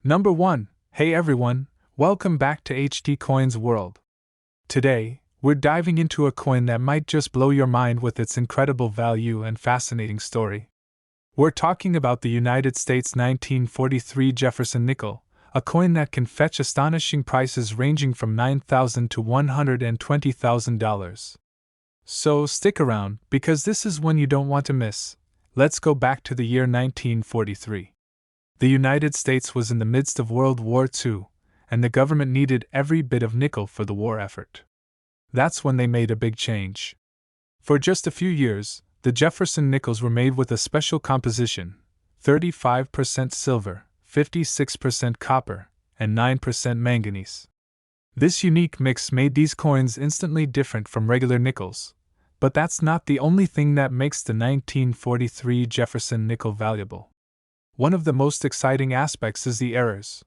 Number 1. Hey everyone, welcome back to HD Coins World. Today, we're diving into a coin that might just blow your mind with its incredible value and fascinating story. We're talking about the United States 1943 Jefferson Nickel, a coin that can fetch astonishing prices ranging from $9,000 to $120,000. So stick around, because this is one you don't want to miss. Let's go back to the year 1943. The United States was in the midst of World War II, and the government needed every bit of nickel for the war effort. That's when they made a big change. For just a few years, the Jefferson Nickels were made with a special composition: 35% silver, 56% copper, and 9% manganese. This unique mix made these coins instantly different from regular nickels. But that's not the only thing that makes the 1943 Jefferson Nickel valuable. One of the most exciting aspects is the errors.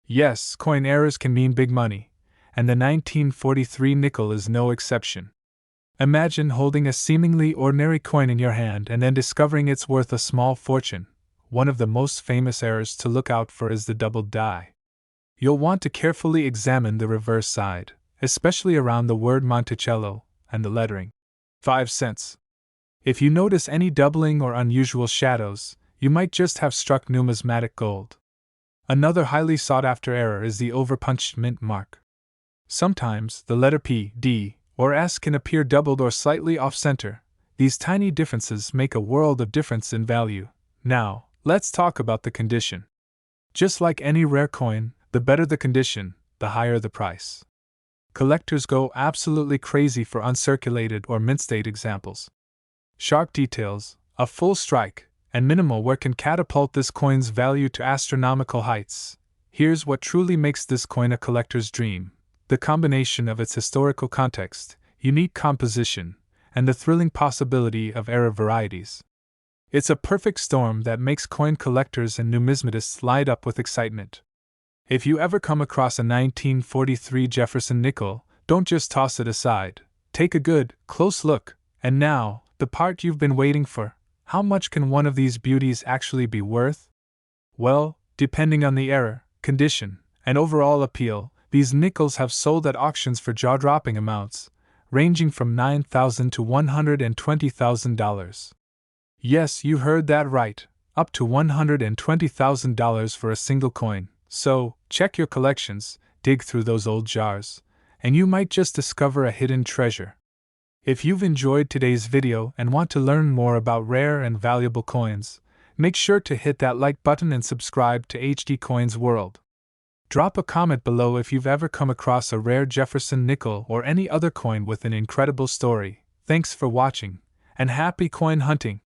Yes, coin errors can mean big money, and the 1943 nickel is no exception. Imagine holding a seemingly ordinary coin in your hand and then discovering it's worth a small fortune. One of the most famous errors to look out for is the doubled die. You'll want to carefully examine the reverse side, especially around the word Monticello and the lettering 5 cents. If you notice any doubling or unusual shadows, you might just have struck numismatic gold. Another highly sought-after error is the overpunched mint mark. Sometimes the letter P, D, or S can appear doubled or slightly off-center. These tiny differences make a world of difference in value. Now, let's talk about the condition. Just like any rare coin, the better the condition, the higher the price. Collectors go absolutely crazy for uncirculated or mint-state examples. Sharp details, a full strike, and minimal wear can catapult this coin's value to astronomical heights. Here's what truly makes this coin a collector's dream: the combination of its historical context, unique composition, and the thrilling possibility of error varieties. It's a perfect storm that makes coin collectors and numismatists light up with excitement. If you ever come across a 1943 Jefferson Nickel, don't just toss it aside. Take a good, close look. And now, the part you've been waiting for. How much can one of these beauties actually be worth? Well, depending on the error, condition, and overall appeal, these nickels have sold at auctions for jaw-dropping amounts, ranging from $9,000 to $120,000. Yes, you heard that right, up to $120,000 for a single coin. So, check your collections, dig through those old jars, and you might just discover a hidden treasure. If you've enjoyed today's video and want to learn more about rare and valuable coins, make sure to hit that like button and subscribe to HD Coins World. Drop a comment below if you've ever come across a rare Jefferson Nickel or any other coin with an incredible story. Thanks for watching, and happy coin hunting!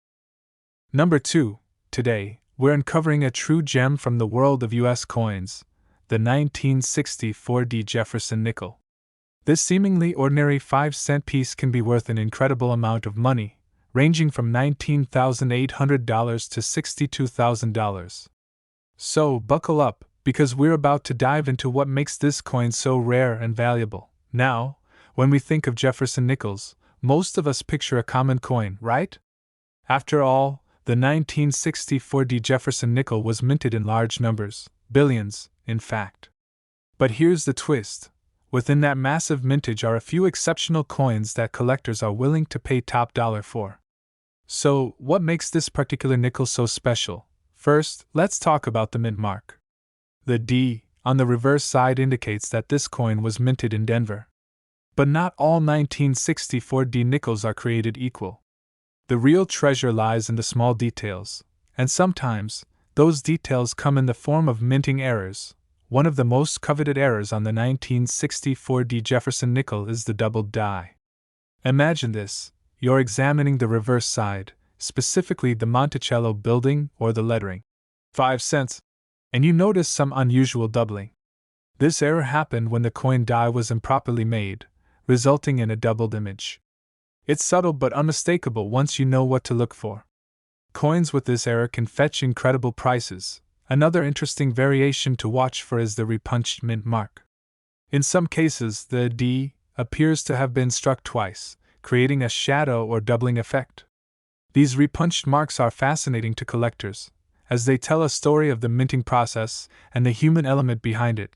Number 2. Today, we're uncovering a true gem from the world of US coins, the 1964 Jefferson Nickel. This seemingly ordinary 5-cent piece can be worth an incredible amount of money, ranging from $19,800 to $62,000. So, buckle up, because we're about to dive into what makes this coin so rare and valuable. Now, when we think of Jefferson Nickels, most of us picture a common coin, right? After all, the 1964 Jefferson Nickel was minted in large numbers, billions, in fact. But here's the twist. Within that massive mintage are a few exceptional coins that collectors are willing to pay top dollar for. So, what makes this particular nickel so special? First, let's talk about the mint mark. The D on the reverse side indicates that this coin was minted in Denver. But not all 1964 nickels are created equal. The real treasure lies in the small details, and sometimes, those details come in the form of minting errors. One of the most coveted errors on the 1964 Jefferson Nickel is the doubled die. Imagine this: you're examining the reverse side, specifically the Monticello building or the lettering 5 cents, and you notice some unusual doubling. This error happened when the coin die was improperly made, resulting in a doubled image. It's subtle but unmistakable once you know what to look for. Coins with this error can fetch incredible prices. Another interesting variation to watch for is the repunched mint mark. In some cases, the D appears to have been struck twice, creating a shadow or doubling effect. These repunched marks are fascinating to collectors, as they tell a story of the minting process and the human element behind it.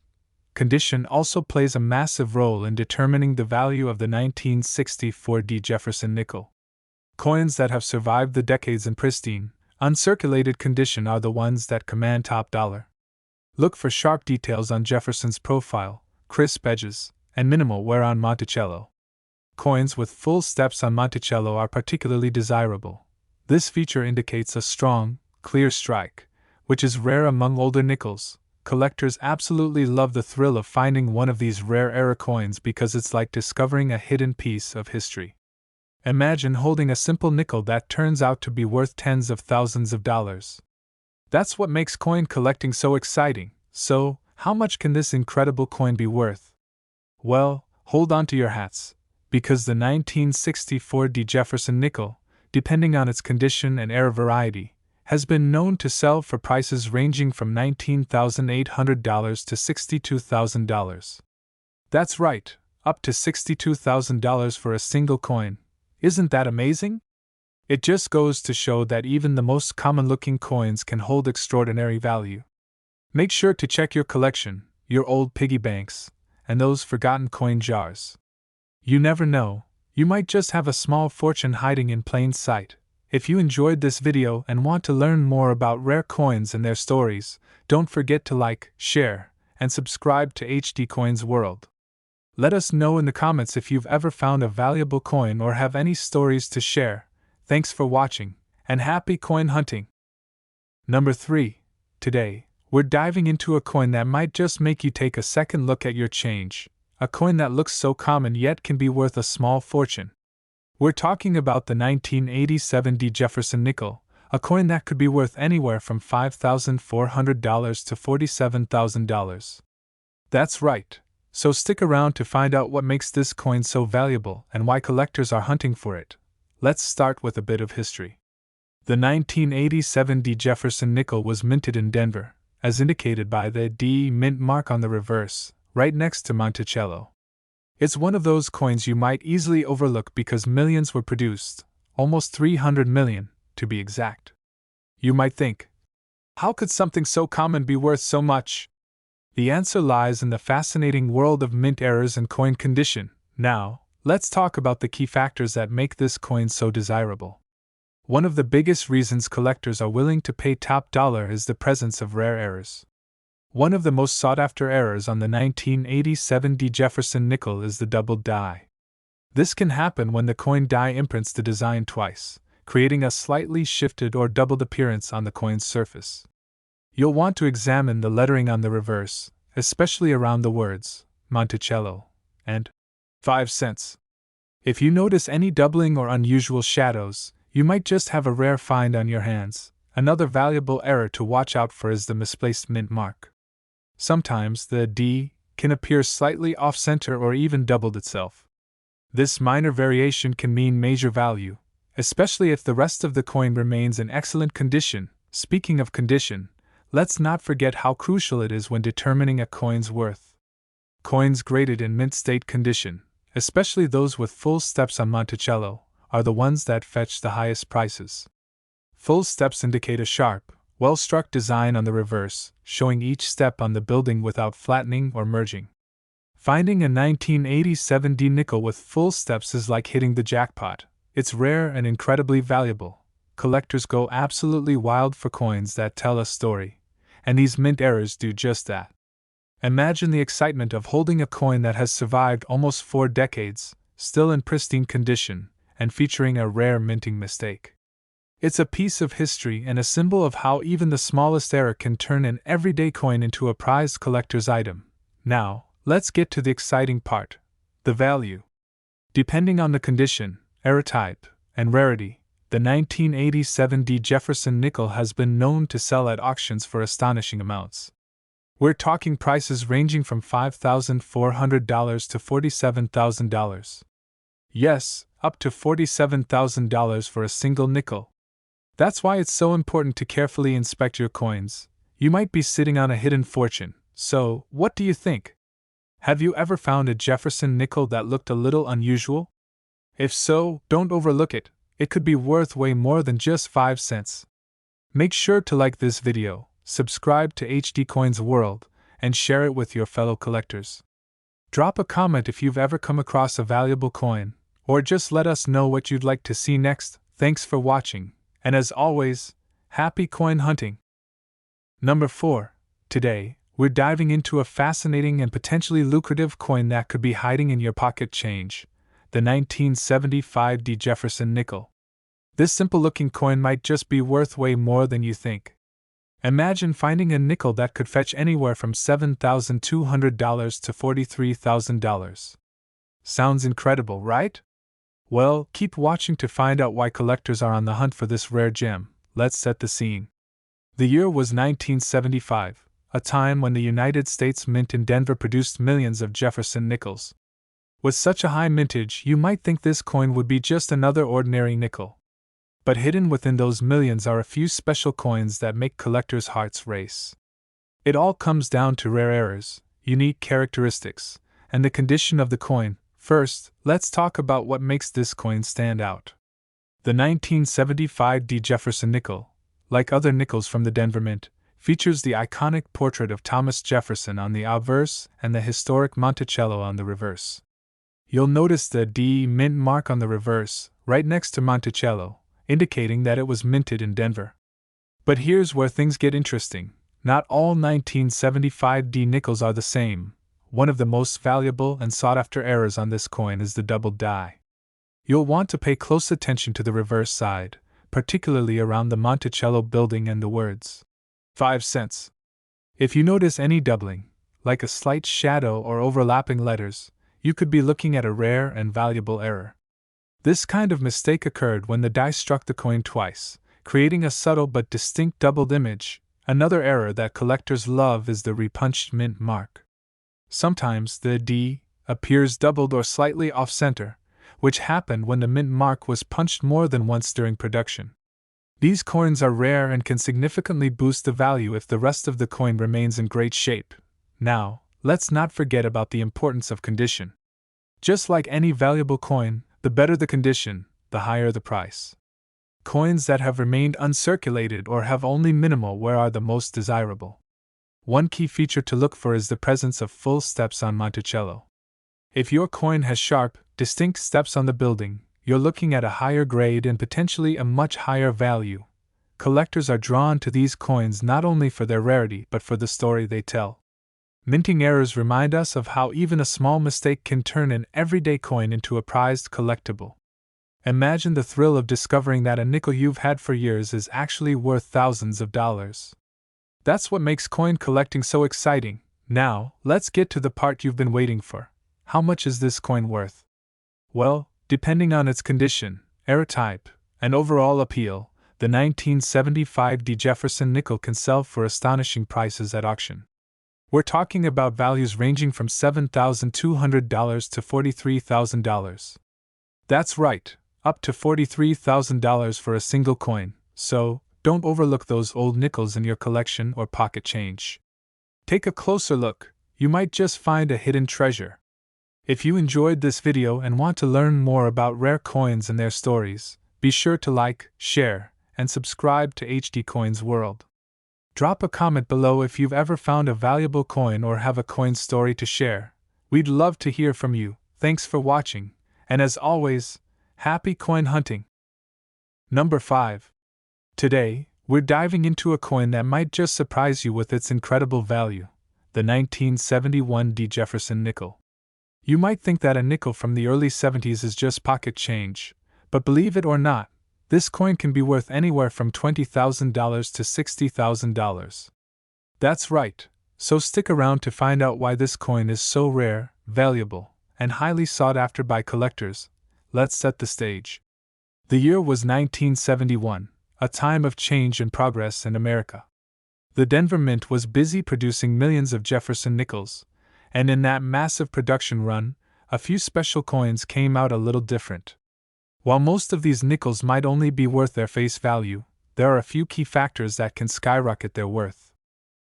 Condition also plays a massive role in determining the value of the 1964 Jefferson Nickel. Coins that have survived the decades in pristine, uncirculated condition are the ones that command top dollar. Look for sharp details on Jefferson's profile, crisp edges, and minimal wear on Monticello. Coins with full steps on Monticello are particularly desirable. This feature indicates a strong, clear strike, which is rare among older nickels. Collectors absolutely love the thrill of finding one of these rare era coins because it's like discovering a hidden piece of history. Imagine holding a simple nickel that turns out to be worth tens of thousands of dollars. That's what makes coin collecting so exciting. So, how much can this incredible coin be worth? Well, hold on to your hats, because the 1964 Jefferson Nickel, depending on its condition and era variety, has been known to sell for prices ranging from $19,800 to $62,000. That's right, up to $62,000 for a single coin. Isn't that amazing? It just goes to show that even the most common-looking coins can hold extraordinary value. Make sure to check your collection, your old piggy banks, and those forgotten coin jars. You never know, you might just have a small fortune hiding in plain sight. If you enjoyed this video and want to learn more about rare coins and their stories, don't forget to like, share, and subscribe to HD Coins World. Let us know in the comments if you've ever found a valuable coin or have any stories to share. Thanks for watching, and happy coin hunting! Number 3. Today, we're diving into a coin that might just make you take a second look at your change, a coin that looks so common yet can be worth a small fortune. We're talking about the 1987 Jefferson Nickel, a coin that could be worth anywhere from $5,400 to $47,000. That's right. So stick around to find out what makes this coin so valuable and why collectors are hunting for it. Let's start with a bit of history. The 1987 Jefferson Nickel was minted in Denver, as indicated by the D mint mark on the reverse, right next to Monticello. It's one of those coins you might easily overlook because millions were produced, almost 300 million, to be exact. You might think, how could something so common be worth so much? The answer lies in the fascinating world of mint errors and coin condition. Now, let's talk about the key factors that make this coin so desirable. One of the biggest reasons collectors are willing to pay top dollar is the presence of rare errors. One of the most sought-after errors on the 1987 Jefferson Nickel is the doubled die. This can happen when the coin die imprints the design twice, creating a slightly shifted or doubled appearance on the coin's surface. You'll want to examine the lettering on the reverse, especially around the words Monticello and 5 cents. If you notice any doubling or unusual shadows, you might just have a rare find on your hands. Another valuable error to watch out for is the misplaced mint mark. Sometimes the D can appear slightly off-center or even doubled itself. This minor variation can mean major value, especially if the rest of the coin remains in excellent condition. Speaking of condition, let's not forget how crucial it is when determining a coin's worth. Coins graded in mint state condition, especially those with full steps on Monticello, are the ones that fetch the highest prices. Full steps indicate a sharp, well-struck design on the reverse, showing each step on the building without flattening or merging. Finding a 1987 nickel with full steps is like hitting the jackpot. It's rare and incredibly valuable. Collectors go absolutely wild for coins that tell a story, and these mint errors do just that. Imagine the excitement of holding a coin that has survived almost 4 decades, still in pristine condition, and featuring a rare minting mistake. It's a piece of history and a symbol of how even the smallest error can turn an everyday coin into a prized collector's item. Now, let's get to the exciting part: the value. Depending on the condition, error type, and rarity, the 1987 Jefferson Nickel has been known to sell at auctions for astonishing amounts. We're talking prices ranging from $5,400 to $47,000. Yes, up to $47,000 for a single nickel. That's why it's so important to carefully inspect your coins. You might be sitting on a hidden fortune. So, what do you think? Have you ever found a Jefferson nickel that looked a little unusual? If so, don't overlook it. It could be worth way more than just 5 cents. Make sure to like this video, subscribe to HD Coins World, and share it with your fellow collectors. Drop a comment if you've ever come across a valuable coin, or just let us know what you'd like to see next. Thanks for watching, and as always, happy coin hunting! Number 4. Today, we're diving into a fascinating and potentially lucrative coin that could be hiding in your pocket change, the 1975 Jefferson Nickel. This simple-looking coin might just be worth way more than you think. Imagine finding a nickel that could fetch anywhere from $7,200 to $43,000. Sounds incredible, right? Well, keep watching to find out why collectors are on the hunt for this rare gem. Let's set the scene. The year was 1975, a time when the United States Mint in Denver produced millions of Jefferson nickels. With such a high mintage, you might think this coin would be just another ordinary nickel. But hidden within those millions are a few special coins that make collectors' hearts race. It all comes down to rare errors, unique characteristics, and the condition of the coin. First, let's talk about what makes this coin stand out. The 1975 Jefferson Nickel, like other nickels from the Denver Mint, features the iconic portrait of Thomas Jefferson on the obverse and the historic Monticello on the reverse. You'll notice the D mint mark on the reverse, right next to Monticello, indicating that it was minted in Denver. But here's where things get interesting. Not all 1975 nickels are the same. One of the most valuable and sought-after errors on this coin is the doubled die. You'll want to pay close attention to the reverse side, particularly around the Monticello building and the words 5 cents. If you notice any doubling, like a slight shadow or overlapping letters, you could be looking at a rare and valuable error. This kind of mistake occurred when the die struck the coin twice, creating a subtle but distinct doubled image. Another error that collectors love is the repunched mint mark. Sometimes the D appears doubled or slightly off-center, which happened when the mint mark was punched more than once during production. These coins are rare and can significantly boost the value if the rest of the coin remains in great shape. Now, let's not forget about the importance of condition. Just like any valuable coin, the better the condition, the higher the price. Coins that have remained uncirculated or have only minimal wear are the most desirable. One key feature to look for is the presence of full steps on Monticello. If your coin has sharp, distinct steps on the building, you're looking at a higher grade and potentially a much higher value. Collectors are drawn to these coins not only for their rarity but for the story they tell. Minting errors remind us of how even a small mistake can turn an everyday coin into a prized collectible. Imagine the thrill of discovering that a nickel you've had for years is actually worth thousands of dollars. That's what makes coin collecting so exciting. Now, let's get to the part you've been waiting for. How much is this coin worth? Well, depending on its condition, error type, and overall appeal, the 1975 Jefferson Nickel can sell for astonishing prices at auction. We're talking about values ranging from $7,200 to $43,000. That's right, up to $43,000 for a single coin, so don't overlook those old nickels in your collection or pocket change. Take a closer look, you might just find a hidden treasure. If you enjoyed this video and want to learn more about rare coins and their stories, be sure to like, share, and subscribe to HD Coins World. Drop a comment below if you've ever found a valuable coin or have a coin story to share. We'd love to hear from you. Thanks for watching, and as always, happy coin hunting! Number 5. Today, we're diving into a coin that might just surprise you with its incredible value, the 1971 Jefferson Nickel. You might think that a nickel from the early 70s is just pocket change, but believe it or not, this coin can be worth anywhere from $20,000 to $60,000. That's right, so stick around to find out why this coin is so rare, valuable, and highly sought after by collectors. Let's set the stage. The year was 1971, a time of change and progress in America. The Denver Mint was busy producing millions of Jefferson nickels, and in that massive production run, a few special coins came out a little different. While most of these nickels might only be worth their face value, there are a few key factors that can skyrocket their worth.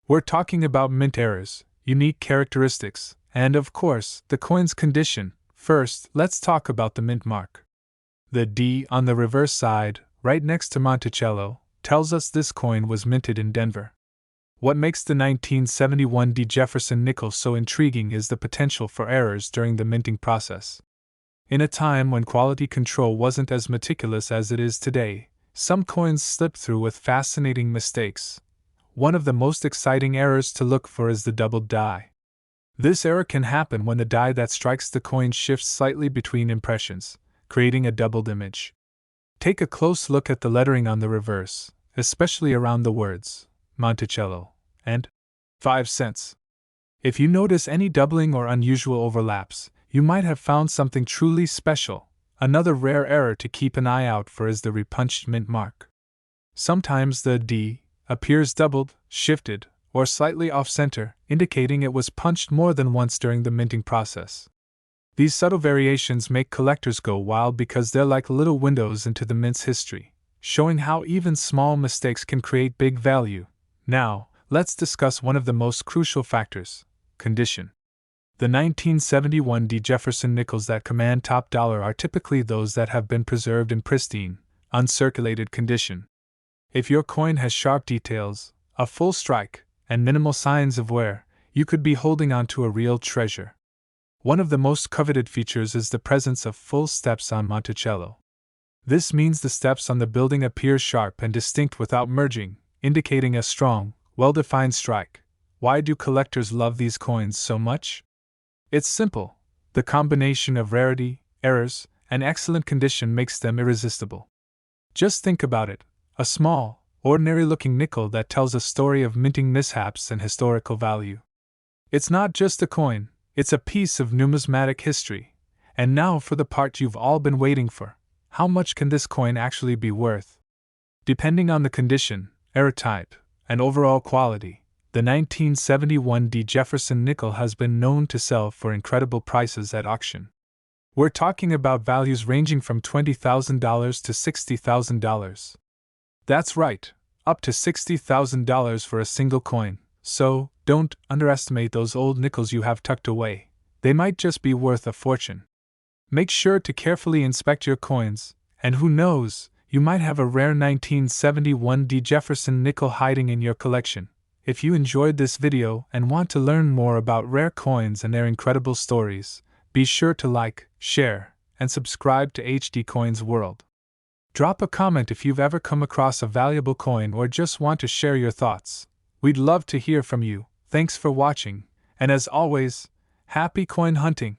We're talking about mint errors, unique characteristics, and of course, the coin's condition. First, let's talk about the mint mark. The D on the reverse side, right next to Monticello, tells us this coin was minted in Denver. What makes the 1971 Jefferson Nickel so intriguing is the potential for errors during the minting process. In a time when quality control wasn't as meticulous as it is today, some coins slipped through with fascinating mistakes. One of the most exciting errors to look for is the doubled die. This error can happen when the die that strikes the coin shifts slightly between impressions, creating a doubled image. Take a close look at the lettering on the reverse, especially around the words Monticello and 5 cents. If you notice any doubling or unusual overlaps, you might have found something truly special. Another rare error to keep an eye out for is the repunched mint mark. Sometimes the D appears doubled, shifted, or slightly off-center, indicating it was punched more than once during the minting process. These subtle variations make collectors go wild because they're like little windows into the mint's history, showing how even small mistakes can create big value. Now, let's discuss one of the most crucial factors: condition. The 1971 Jefferson nickels that command top dollar are typically those that have been preserved in pristine, uncirculated condition. If your coin has sharp details, a full strike, and minimal signs of wear, you could be holding on to a real treasure. One of the most coveted features is the presence of full steps on Monticello. This means the steps on the building appear sharp and distinct without merging, indicating a strong, well-defined strike. Why do collectors love these coins so much? It's simple. The combination of rarity, errors, and excellent condition makes them irresistible. Just think about it: a small, ordinary-looking nickel that tells a story of minting mishaps and historical value. It's not just a coin, it's a piece of numismatic history. And now for the part you've all been waiting for: how much can this coin actually be worth? Depending on the condition, error type, and overall quality, the 1971 Jefferson Nickel has been known to sell for incredible prices at auction. We're talking about values ranging from $20,000 to $60,000. That's right, up to $60,000 for a single coin. So, don't underestimate those old nickels you have tucked away. They might just be worth a fortune. Make sure to carefully inspect your coins, and who knows, you might have a rare 1971 Jefferson nickel hiding in your collection. If you enjoyed this video and want to learn more about rare coins and their incredible stories, be sure to like, share, and subscribe to HD Coins World. Drop a comment if you've ever come across a valuable coin or just want to share your thoughts. We'd love to hear from you. Thanks for watching, and as always, happy coin hunting!